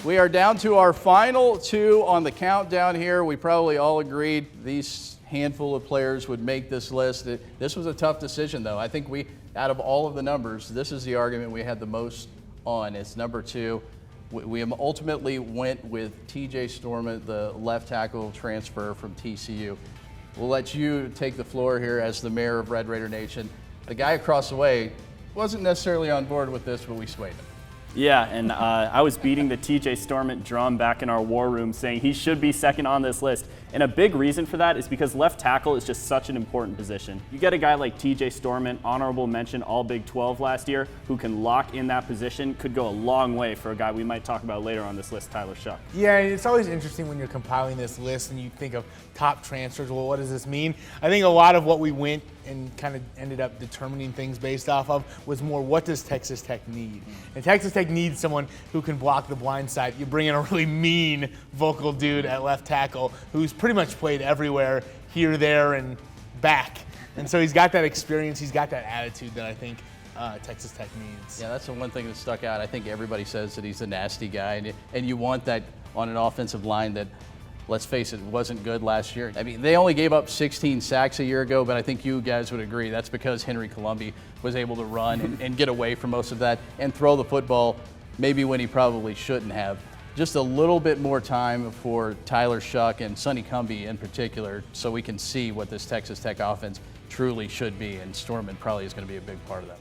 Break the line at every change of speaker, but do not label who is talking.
We are down to our final two on the countdown here. We probably all agreed these handful of players would make this list. This was a tough decision, though. I think out of all of the numbers, this is the argument we had the most on. It's number two. We ultimately went with TJ Storment, the left tackle transfer from TCU. We'll let you take the floor here as the mayor of Red Raider Nation. The guy across the way wasn't necessarily on board with this, but we swayed him.
Yeah, and I was beating the TJ Storment drum back in our war room saying he should be second on this list. And a big reason for that is because left tackle is just such an important position. You get a guy like TJ Storment, honorable mention All Big 12 last year, who can lock in that position, could go a long way for a guy we might talk about later on this list, Tyler Shuck.
Yeah, it's always interesting when you're compiling this list and you think of top transfers. Well, what does this mean? I think a lot of what we went and kind of ended up determining things based off of was more, what does Texas Tech need? And Texas Tech needs someone who can block the blind side. You bring in a really mean vocal dude at left tackle who's pretty much played everywhere, here, there, and back. And so he's got that experience, he's got that attitude that I think Texas Tech needs.
Yeah, that's the one thing that stuck out. I think everybody says that he's a nasty guy, and you want that on an offensive line that, let's face it, wasn't good last year. I mean, they only gave up 16 sacks a year ago, but I think you guys would agree that's because Henry Colombi was able to run and get away from most of that and throw the football maybe when he probably shouldn't have. Just a little bit more time for Tyler Shuck and Sonny Cumbie in particular so we can see what this Texas Tech offense truly should be, and Storment probably is going to be a big part of that.